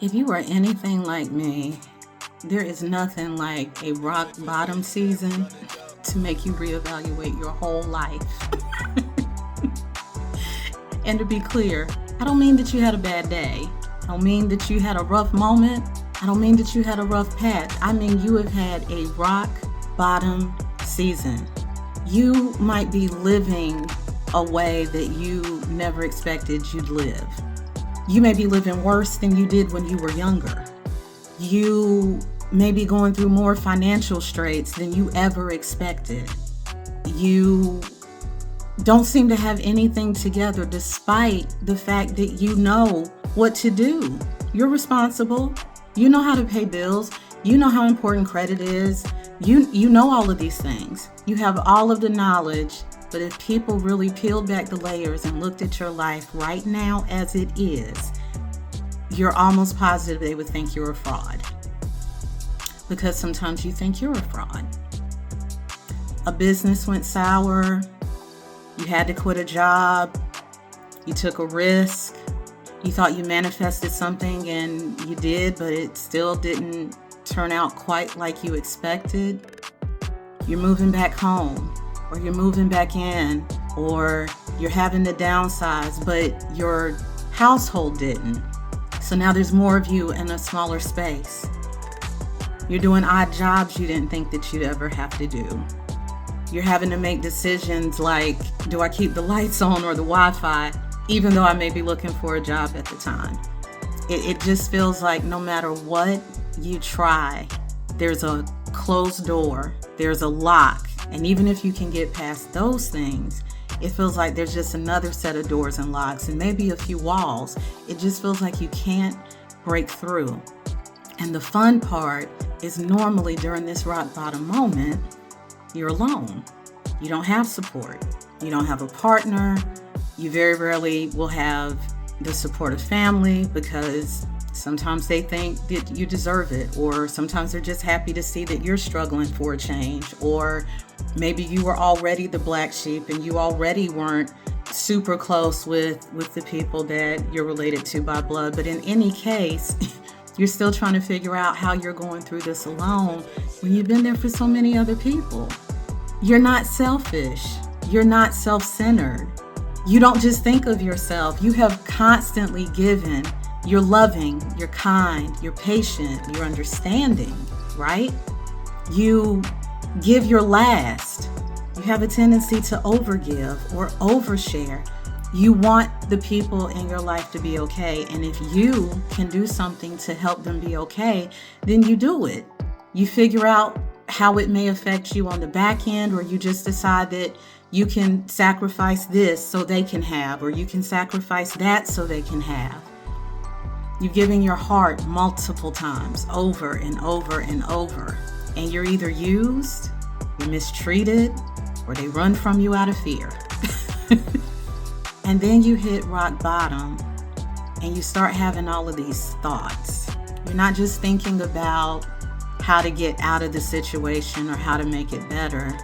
If you are anything like me, there is nothing like a rock bottom season to make you reevaluate your whole life. And to be clear, I don't mean that you had a bad day. I don't mean that you had a rough moment. I don't mean that you had a rough patch. I mean you have had a rock bottom season. You might be living a way that you never expected you'd live. You may be living worse than you did when you were younger. You may be going through more financial straits than you ever expected. You don't seem to have anything together despite the fact that you know what to do. You're responsible. You know how to pay bills. You know how important credit is. You know all of these things. You have all of the knowledge. But if people really peeled back the layers and looked at your life right now as it is, you're almost positive they would think you're a fraud. Because sometimes you think you're a fraud. A business went sour. You had to quit a job. You took a risk. You thought you manifested something and you did, but it still didn't turn out quite like you expected. You're moving back home, or you're moving back in, or you're having to downsize, but your household didn't. So now there's more of you in a smaller space. You're doing odd jobs you didn't think that you'd ever have to do. You're having to make decisions like, do I keep the lights on or the Wi-Fi, even though I may be looking for a job at the time? It just feels like no matter what you try, there's a closed door, there's a lock. And even if you can get past those things, it feels like there's just another set of doors and locks and maybe a few walls. It just feels like you can't break through. And the fun part is normally during this rock bottom moment, you're alone. You don't have support. You don't have a partner. You very rarely will have the support of family because sometimes they think that you deserve it, or sometimes they're just happy to see that you're struggling for a change, or maybe you were already the black sheep and you already weren't super close with the people that you're related to by blood. But in any case, you're still trying to figure out how you're going through this alone when you've been there for so many other people. You're not selfish. You're not self-centered. You don't just think of yourself. You have constantly given. You're loving, you're kind, you're patient, you're understanding, right? You give your last. You have a tendency to overgive or overshare. You want the people in your life to be okay. And if you can do something to help them be okay, then you do it. You figure out how it may affect you on the back end, or you just decide that you can sacrifice this so they can have, or you can sacrifice that so they can have. You're giving your heart multiple times, over and over and over. And you're either used, you're mistreated, or they run from you out of fear. And then you hit rock bottom and you start having all of these thoughts. You're not just thinking about how to get out of the situation or how to make it better,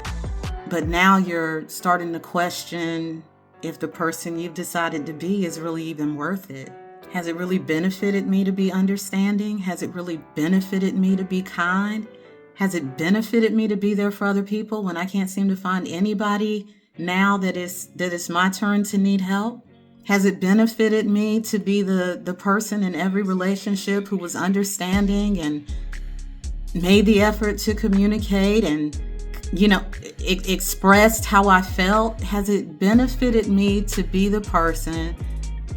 but now you're starting to question if the person you've decided to be is really even worth it. Has it really benefited me to be understanding? Has it really benefited me to be kind? Has it benefited me to be there for other people when I can't seem to find anybody now that it's my turn to need help? Has it benefited me to be the person in every relationship who was understanding and made the effort to communicate and, expressed how I felt? Has it benefited me to be the person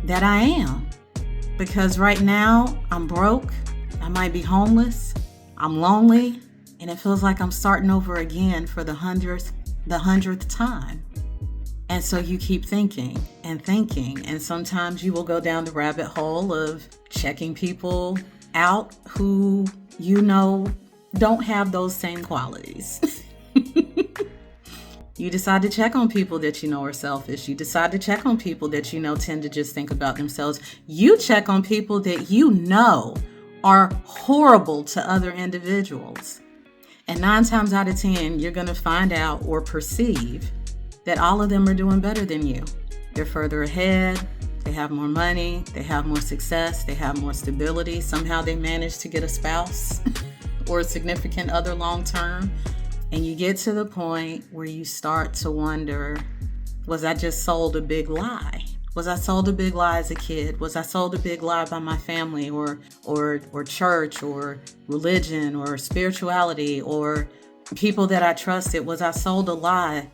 that I am? Because right now I'm broke, I might be homeless, I'm lonely, and it feels like I'm starting over again for the hundredth time. And so you keep thinking, and sometimes you will go down the rabbit hole of checking people out who don't have those same qualities. You decide to check on people that you know are selfish. You decide to check on people that tend to just think about themselves. You check on people that are horrible to other individuals. And 9 times out of 10, you're going to find out or perceive that all of them are doing better than you. They're further ahead. They have more money, they have more success, they have more stability. Somehow they manage to get a spouse or a significant other long term. And you get to the point where you start to wonder, was I just sold a big lie? Was I sold a big lie as a kid? Was I sold a big lie by my family or church or religion or spirituality or people that I trusted? Was I sold a lie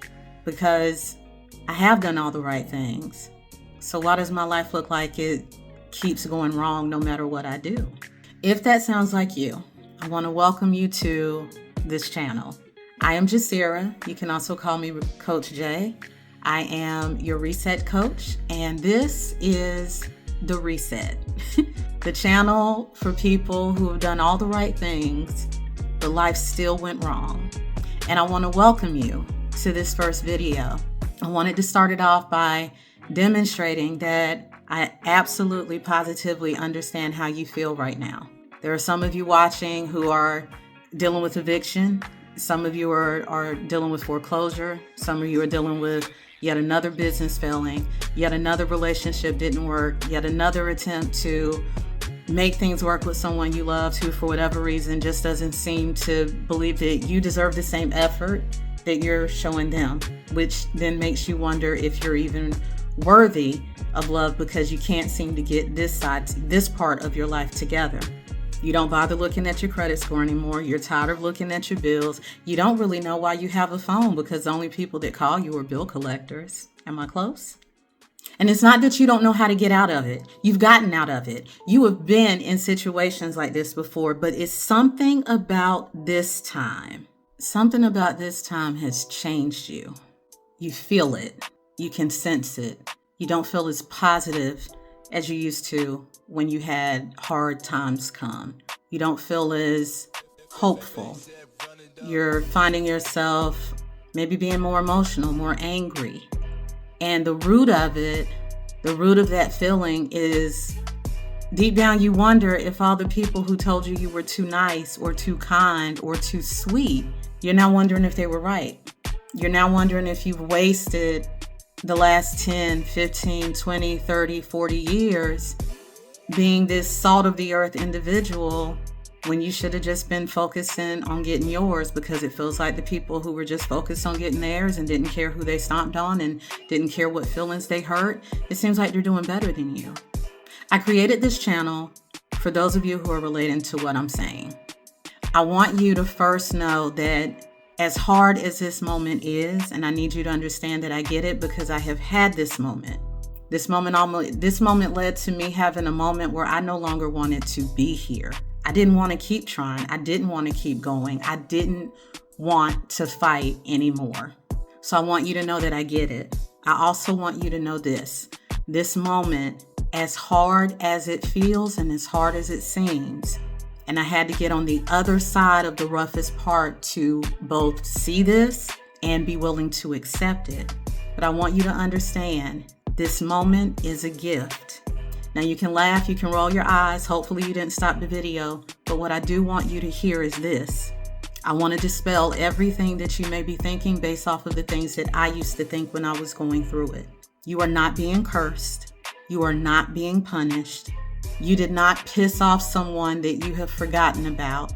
because I have done all the right things? So why does my life look like it keeps going wrong no matter what I do? If that sounds like you, I want to welcome you to this channel. I am Jasira. You can also call me Coach J. I am your reset coach, and this is The Reset, the channel for people who have done all the right things, but life still went wrong. And I want to welcome you to this first video. I wanted to start it off by demonstrating that I absolutely, positively understand how you feel right now. There are some of you watching who are dealing with eviction. Some of you are dealing with foreclosure. Some of you are dealing with yet another business failing, yet another relationship didn't work, yet another attempt to make things work with someone you love who, for whatever reason, just doesn't seem to believe that you deserve the same effort that you're showing them, which then makes you wonder if you're even worthy of love because you can't seem to get this part of your life together. You don't bother looking at your credit score anymore. You're tired of looking at your bills. You don't really know why you have a phone because the only people that call you are bill collectors. Am I close? And it's not that you don't know how to get out of it. You've gotten out of it. You have been in situations like this before, but it's something about this time. Something about this time has changed you. You feel it. You can sense it. You don't feel as positive as you used to when you had hard times come. You don't feel as hopeful. You're finding yourself maybe being more emotional, more angry. And the root of that feeling is deep down you wonder if all the people who told you were too nice or too kind or too sweet, you're now wondering if they were right. You're now wondering if you've wasted the last 10, 15, 20, 30, 40 years being this salt of the earth individual when you should have just been focusing on getting yours, because it feels like the people who were just focused on getting theirs and didn't care who they stomped on and didn't care what feelings they hurt, it seems like they're doing better than you. I created this channel for those of you who are relating to what I'm saying. I want you to first know that as hard as this moment is, and I need you to understand that I get it because I have had this moment. This moment led to me having a moment where I no longer wanted to be here. I didn't want to keep trying. I didn't want to keep going. I didn't want to fight anymore. So I want you to know that I get it. I also want you to know this moment, as hard as it feels and as hard as it seems, and I had to get on the other side of the roughest part to both see this and be willing to accept it. But I want you to understand this moment is a gift. Now you can laugh, you can roll your eyes. Hopefully you didn't stop the video. But what I do want you to hear is this. I want to dispel everything that you may be thinking based off of the things that I used to think when I was going through it. You are not being cursed. You are not being punished. You did not piss off someone that you have forgotten about,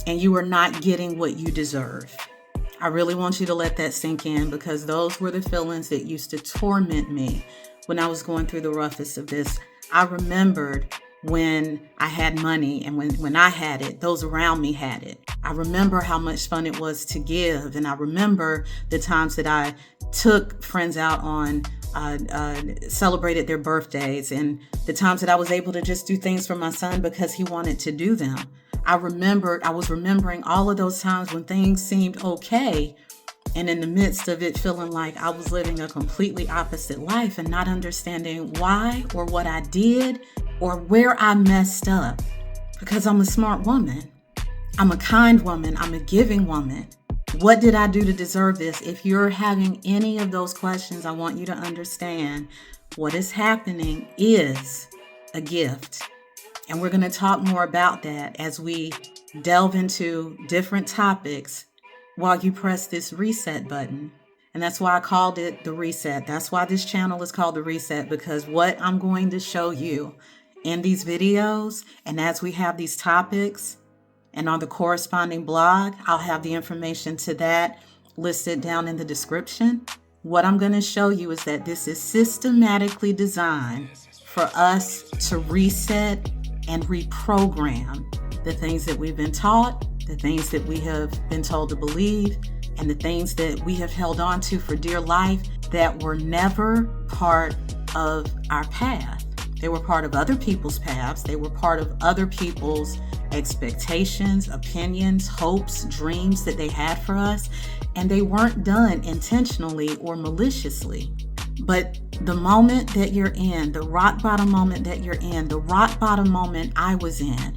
and you are not getting what you deserve. I really want you to let that sink in because those were the feelings that used to torment me when I was going through the roughest of this. I remembered when I had money and when I had it, those around me had it. I remember how much fun it was to give, and I remember the times that I took friends out on celebrated their birthdays, and the times that I was able to just do things for my son because he wanted to do them. I was remembering all of those times when things seemed okay, and in the midst of it feeling like I was living a completely opposite life and not understanding why or what I did or where I messed up. Because I'm a smart woman. I'm a kind woman. I'm a giving woman. What did I do to deserve this? If you're having any of those questions, I want you to understand what is happening is a gift. And we're going to talk more about that as we delve into different topics while you press this reset button. And that's why I called it the reset. That's why this channel is called the reset, because what I'm going to show you in these videos, and as we have these topics and on the corresponding blog, I'll have the information to that listed down in the description. What I'm going to show you is that this is systematically designed for us to reset and reprogram the things that we've been taught, the things that we have been told to believe, and the things that we have held on to for dear life that were never part of our path. They were part of other people's paths. They were part of other people's expectations, opinions, hopes, dreams that they had for us. And they weren't done intentionally or maliciously. But the moment that you're in, the rock bottom moment that you're in, the rock bottom moment I was in,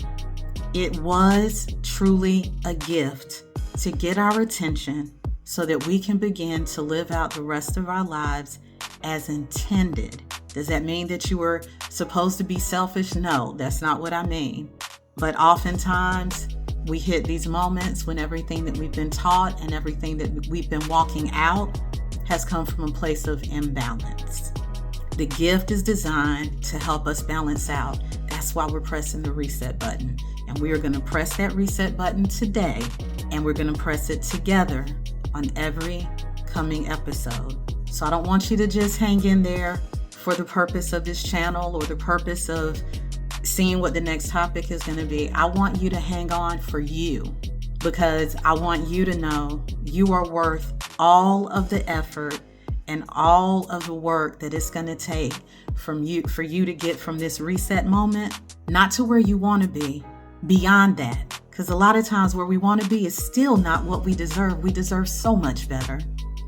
it was truly a gift to get our attention so that we can begin to live out the rest of our lives as intended. Does that mean that you were supposed to be selfish? No, that's not what I mean. But oftentimes we hit these moments when everything that we've been taught and everything that we've been walking out has come from a place of imbalance. The gift is designed to help us balance out. That's why we're pressing the reset button. And we are going to press that reset button today, and we're going to press it together on every coming episode. So I don't want you to just hang in there for the purpose of this channel or the purpose of seeing what the next topic is going to be. I want you to hang on for you, because I want you to know you are worth all of the effort and all of the work that it's going to take from you for you to get from this reset moment, not to where you want to be, beyond that. Because a lot of times where we want to be is still not what we deserve. We deserve so much better.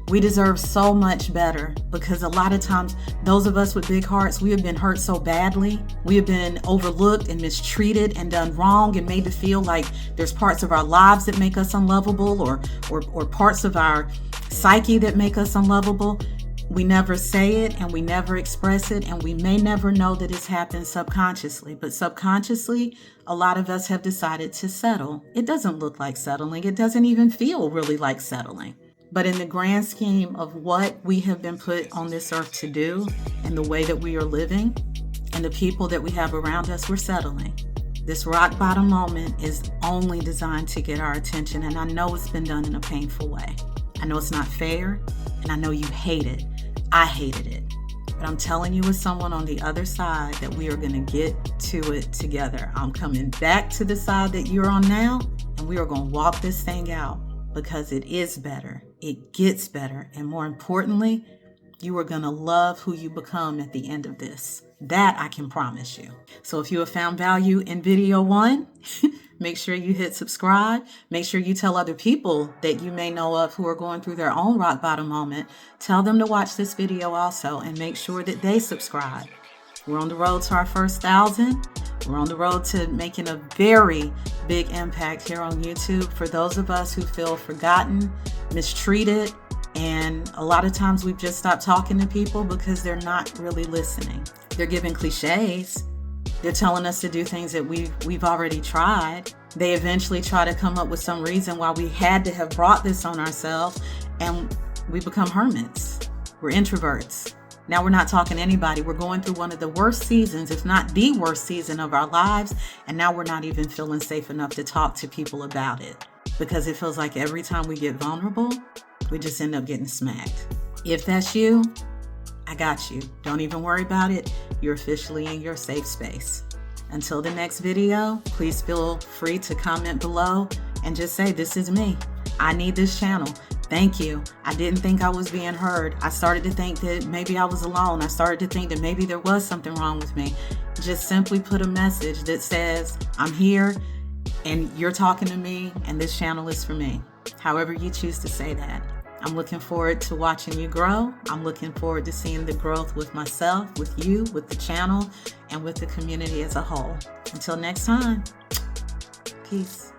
We deserve so much better, because a lot of times those of us with big hearts, we have been hurt so badly. We have been overlooked and mistreated and done wrong and made to feel like there's parts of our lives that make us unlovable or parts of our psyche that make us unlovable. We never say it and we never express it, and we may never know that it's happened subconsciously. But subconsciously, a lot of us have decided to settle. It doesn't look like settling. It doesn't even feel really like settling. But in the grand scheme of what we have been put on this earth to do and the way that we are living and the people that we have around us, we're settling. This rock bottom moment is only designed to get our attention. And I know it's been done in a painful way. I know it's not fair, and I know you hate it. I hated it. But I'm telling you, as someone on the other side, that we are going to get to it together. I'm coming back to the side that you're on now, and we are going to walk this thing out, because it is better. It gets better. And more importantly, you are going to love who you become at the end of this. That I can promise you. So if you have found value in video 1, make sure you hit subscribe. Make sure you tell other people that you may know of who are going through their own rock bottom moment. Tell them to watch this video also, and make sure that they subscribe. We're on the road to our first 1,000. We're on the road to making a very big impact here on YouTube for those of us who feel forgotten, mistreated, and a lot of times we've just stopped talking to people because they're not really listening. They're giving cliches. They're telling us to do things that we've already tried. They eventually try to come up with some reason why we had to have brought this on ourselves, and we become hermits. We're introverts. Now we're not talking to anybody. We're going through one of the worst seasons, if not the worst season of our lives. And now we're not even feeling safe enough to talk to people about it, because it feels like every time we get vulnerable, we just end up getting smacked. If that's you, I got you. Don't even worry about it. You're officially in your safe space. Until the next video, please feel free to comment below and just say, this is me. I need this channel. Thank you. I didn't think I was being heard. I started to think that maybe I was alone. I started to think that maybe there was something wrong with me. Just simply put a message that says, I'm here and you're talking to me and this channel is for me. However you choose to say that. I'm looking forward to watching you grow. I'm looking forward to seeing the growth with myself, with you, with the channel, and with the community as a whole. Until next time, peace.